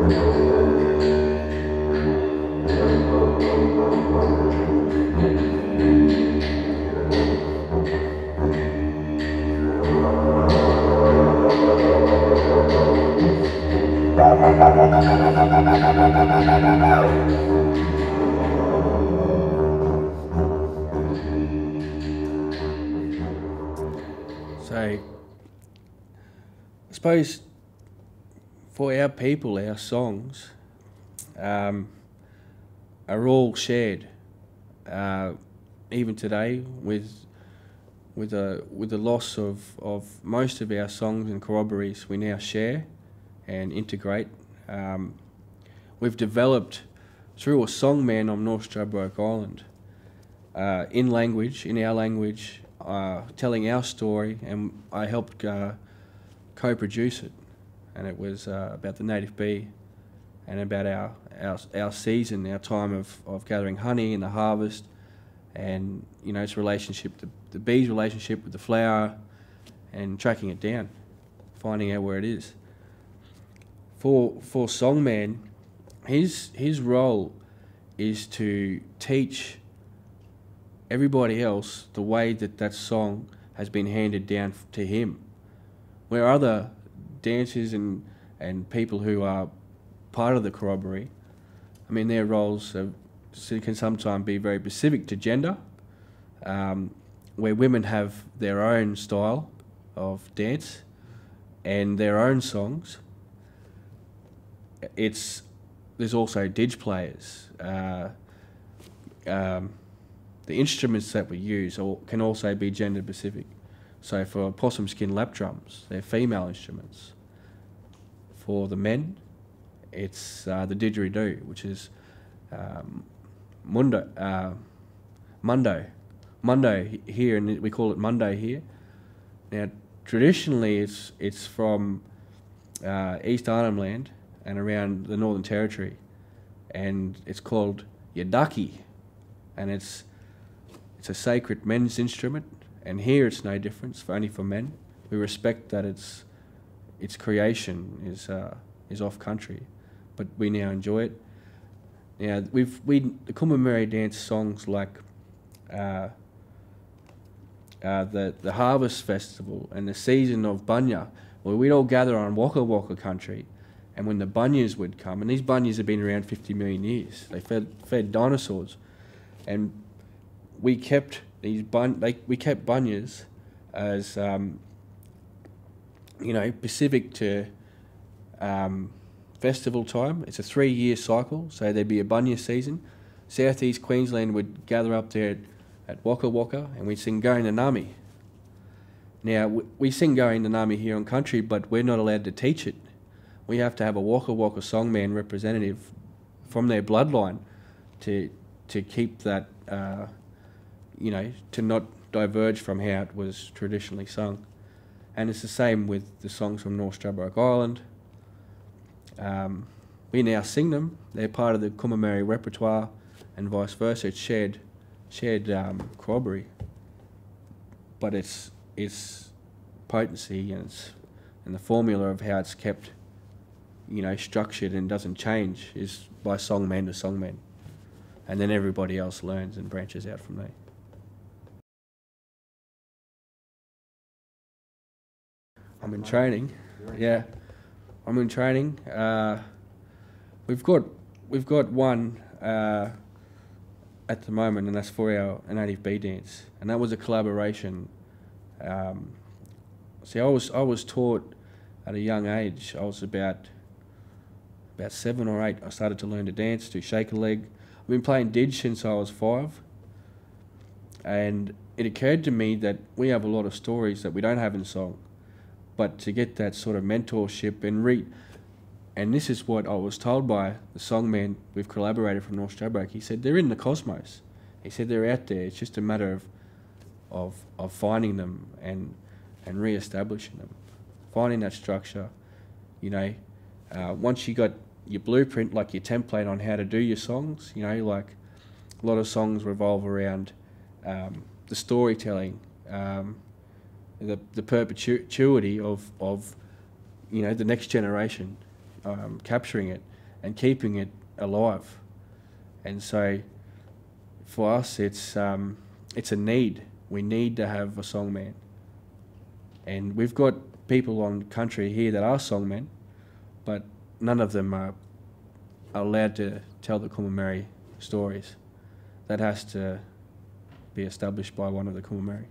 So, I suppose for our people, our songs are all shared. Even today, with the loss of most of our songs and corroborees, we now share and integrate. We've developed through a Songman on North Stradbroke Island, in our language, telling our story, and I helped co-produce it, and it was about the native bee and about our season, our time of gathering honey and the harvest, and its relationship, the bee's relationship with the flower, and tracking it down, finding out where it is. For Songman, his role is to teach everybody else the way that song has been handed down to him, where other dancers and people who are part of the corroboree, I mean, their roles can sometimes be very specific to gender, where women have their own style of dance and their own songs. There's also didge players. The instruments that we use can also be gender specific. So for possum skin lap drums, they're female instruments. For the men, it's the didgeridoo, which is mundo here, and we call it mundo here. Now, traditionally, it's from East Arnhem Land and around the Northern Territory, and it's called yadaki, and it's a sacred men's instrument, and here it's no different, only for men. We respect that its creation is off country, but we now enjoy it. Now the Kombumerri dance songs like the Harvest Festival and the season of Bunya, where we'd all gather on Waka Waka country, and when the bunyas would come, and these bunyas have been around 50 million years, they fed dinosaurs, and we kept bunyas as specific to festival time. It's a 3-year cycle, so there'd be a bunya season. Southeast Queensland would gather up there at Waka Waka, and we'd sing Going to Nami. Now, we sing Going to Nami here on country, but we're not allowed to teach it. We have to have a Waka Waka Songman representative from their bloodline to keep that, to not diverge from how it was traditionally sung. And it's the same with the songs from North Stradbroke Island. We now sing them. They're part of the Kombumerri repertoire, and vice versa. It's shared corroboree, but its potency and the formula of how it's kept, structured and doesn't change is by songman to songman, and then everybody else learns and branches out from there. I'm in training. Yeah, I'm in training. We've got one at the moment, and that's for our native bee dance, and that was a collaboration. See, I was taught at a young age. I was about 7 or 8. I started to learn to dance, do shake a leg. I've been playing didge since I was 5, and it occurred to me that we have a lot of stories that we don't have in song. But to get that sort of mentorship and this is what I was told by the songman we've collaborated from North Stradbroke. He said they're in the cosmos. He said they're out there. It's just a matter of finding them and re-establishing them, finding that structure. Once you got your blueprint, like your template on how to do your songs, like a lot of songs revolve around the storytelling. The perpetuity of the next generation capturing it and keeping it alive. And so for us, it's a need. We need to have a songman. And we've got people on country here that are songmen, but none of them are allowed to tell the Kombumerri stories. That has to be established by one of the Kombumerri.